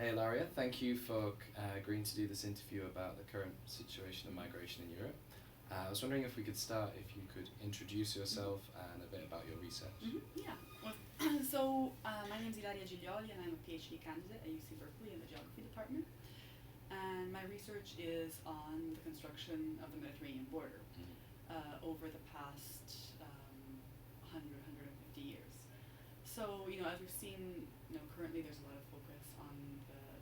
Hey Ilaria, thank you for agreeing to do this interview about the current situation of migration in Europe. I was wondering if we could start, if you could introduce yourself and a bit about your research. Yeah. Well, my name is Ilaria Giglioli and I'm a PhD candidate at UC Berkeley in the Geography Department. And my research is on the construction of the Mediterranean border over the past 150 years. So, as we've seen, currently there's a lot of focus on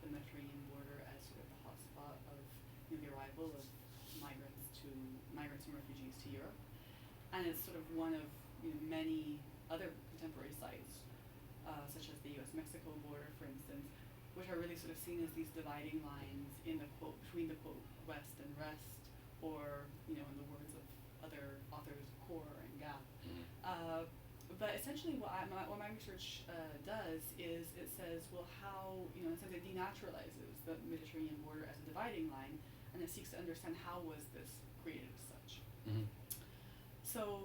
the Mediterranean border as sort of the hotspot of the arrival of migrants and refugees to Europe, and it's sort of one of many other contemporary sites, such as the U.S.-Mexico border, for instance, which are really sort of seen as these dividing lines in the quote between the quote West and Rest, or in the words of other authors, Core and Gap. But essentially, what my research does is it says, well, how in a sense it denaturalizes the Mediterranean border as a dividing line, and it seeks to understand how was this created as such. So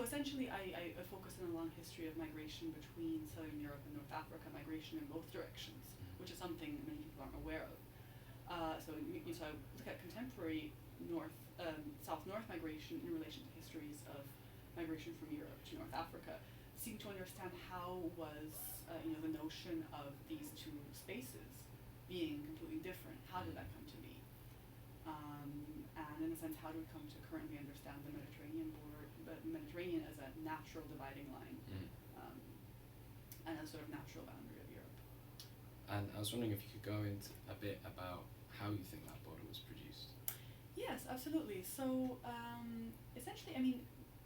essentially, I focus on a long history of migration between Southern Europe and North Africa, migration in both directions, which is something many people aren't aware of. So I look at contemporary south-north migration in relation to histories of migration from Europe to North Africa, seeking to understand how was the notion of these two spaces being completely different. How did that come to be? And in a sense, how do we come to currently understand the Mediterranean as a natural dividing line, and a sort of natural boundary of Europe? And I was wondering if you could go into a bit about how you think that border was produced. Yes, absolutely. So essentially,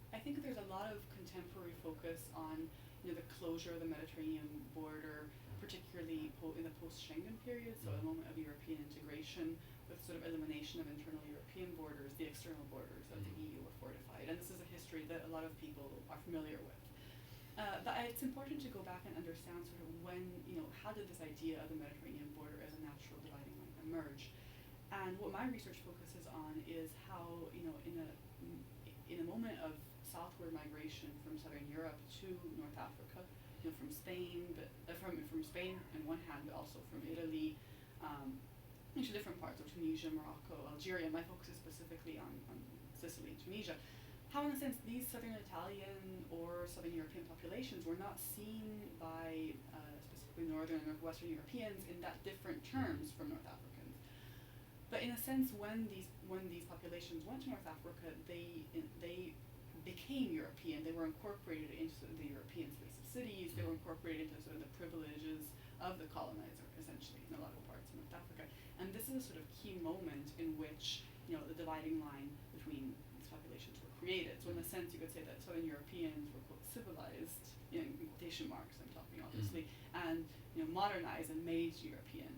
I think there's a lot of contemporary focus on the closure of the Mediterranean border, particularly in the post-Schengen period, so a moment of European integration with sort of elimination of internal European borders. The external borders of the EU were fortified, and this is a history that a lot of people are familiar with. But it's important to go back and understand sort of how did this idea of the Mediterranean border as a natural dividing line emerge? And what my research focuses on is how in a moment of southward migration from Southern Europe to North Africa, from Spain, from Spain on one hand, but also from Italy, to different parts of Tunisia, Morocco, Algeria. My focus is specifically on Sicily and Tunisia. How, in a sense, these Southern Italian or Southern European populations were not seen by specifically Northern and Northwestern Europeans in that different terms from North Africans. But in a sense, when these populations went to North Africa, they became European. They were incorporated into the European space of cities. They were incorporated into sort of the privileges of the colonizer, essentially, in a lot of parts of North Africa. And this is a sort of key moment in which the dividing line between these populations were created. So in a sense, you could say that Southern Europeans were quote civilized, in quotation marks, I'm talking obviously, and modernized and made European.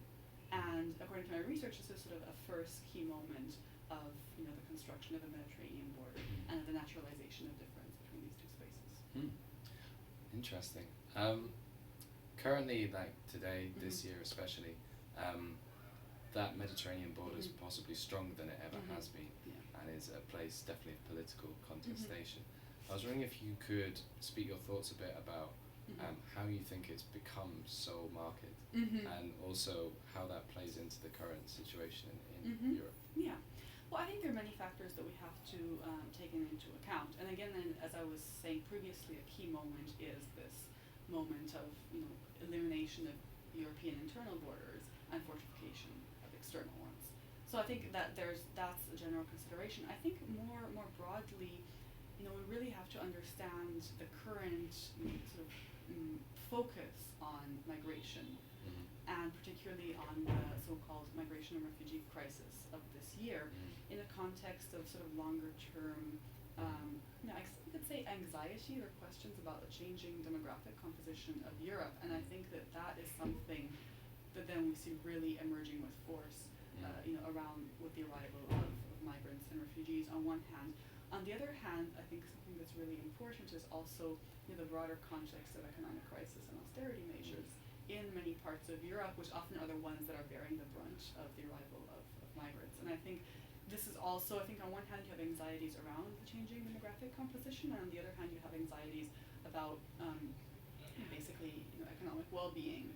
And according to my research, this is sort of a first key moment of the construction of the Mediterranean border and the naturalization of difference between these two spaces. Interesting. Currently, like today, this year especially, that Mediterranean border is possibly stronger than it ever has been, and is a place definitely of political contestation. I was wondering if you could speak your thoughts a bit about how you think it's become so marked, and also how that plays into the current situation in Europe. Yeah. Well, I think there are many factors that we have to take into account. And again, as I was saying previously, a key moment is this moment of elimination of European internal borders and fortification of external ones. So I think that that's a general consideration. I think more broadly, we really have to understand the current sort of focus on migration, and particularly on the so-called migration and refugee crisis of this year, in a context of sort of longer term, I could say anxiety or questions about the changing demographic composition of Europe. And I think that is something that then we see really emerging with force, around with the arrival of migrants and refugees on one hand. On the other hand, I think something that's really important is also the broader context of economic crisis and austerity measures in many parts of Europe, which often are the ones that are bearing the brunt of the arrival of migrants. And I think this is also, I think on one hand you have anxieties around the changing demographic composition, and on the other hand you have anxieties about basically economic well-being.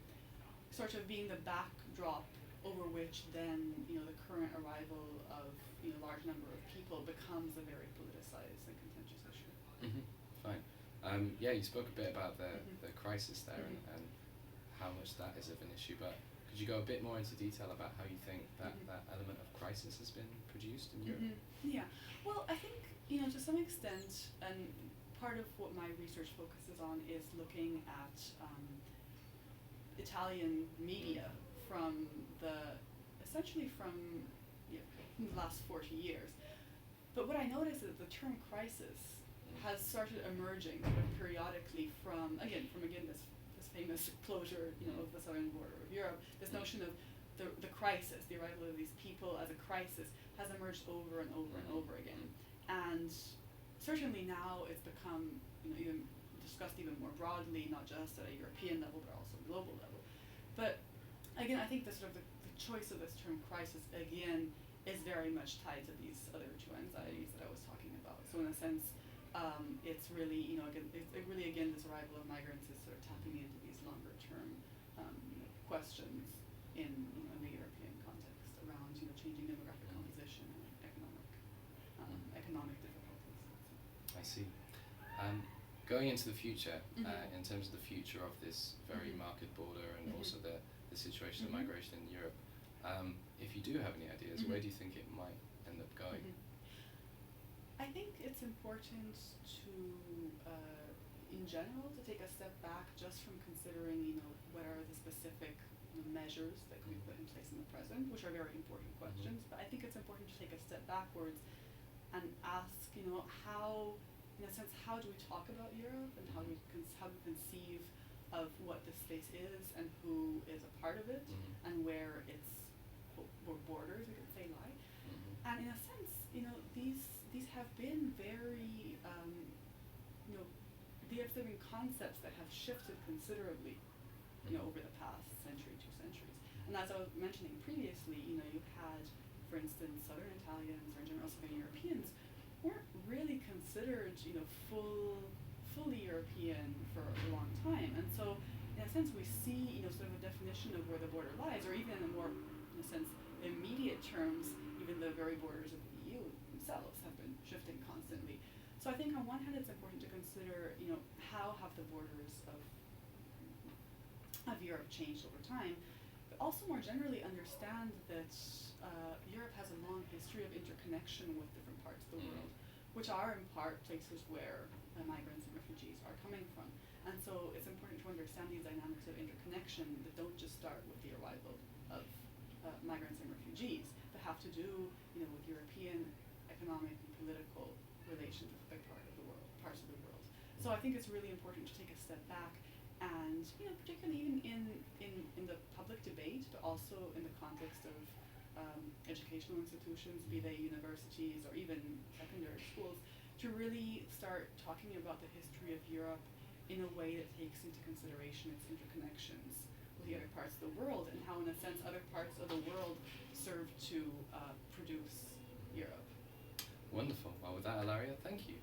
sort of being the backdrop over which then, the current arrival of, large number of people becomes a very politicized and contentious issue. Fine. Yeah, you spoke a bit about the crisis there and how much that is of an issue, but could you go a bit more into detail about how you think that element of crisis has been produced in Europe? Yeah. Well, I think, to some extent, and part of what my research focuses on is looking at Italian media essentially from the last 40 years. But what I noticed is that the term crisis has started emerging sort of periodically from this famous closure, of the southern border of Europe. This notion of the crisis, the arrival of these people as a crisis, has emerged over and over and over again. And certainly now it's become, even discussed even more broadly, not just at a European level, but also global level. But again, I think the choice of this term crisis, again, is very much tied to these other two anxieties that I was talking about. So in a sense, it's really, again, this arrival of migrants is sort of tapping into these longer term questions in the European context around, changing demographic composition and economic difficulties. I see. Going into the future, in terms of the future of this very marked border and also the situation of migration in Europe, if you do have any ideas, where do you think it might end up going? I think it's important to, in general, to take a step back just from considering, what are the specific measures that can be put in place in the present, which are very important questions. But I think it's important to take a step backwards and ask, how, in a sense, how do we talk about Europe and how do we conceive of what this space is and who is a part of it and where its borders, we could say, lie. And in a sense, these have been very, these have been concepts that have shifted considerably, over the past century, 2 centuries. And as I was mentioning previously, you had, for instance, Southern Italians or in general Southern Europeans weren't really considered, fully European for a long time. And so, in a sense, we see, sort of a definition of where the border lies, or even in more, in a sense, immediate terms, even the very borders of the EU themselves have been shifting constantly. So I think on one hand it's important to consider, how have the borders of Europe changed over time, but also more generally understand that Europe has a long history of interconnection with different parts of the world, which are in part places where migrants and refugees are coming from. And so it's important to understand these dynamics of interconnection that don't just start with the arrival of migrants and refugees, but have to do, with European economic and political relations with a big parts of the world. So I think it's really important to take a step back and, particularly even in the public debate, but also in the context of educational institutions, be they universities or even secondary schools, to really start talking about the history of Europe in a way that takes into consideration its interconnections with the other parts of the world and how, in a sense, other parts of the world serve to produce Europe. Wonderful. Well, with that, Ilaria, thank you.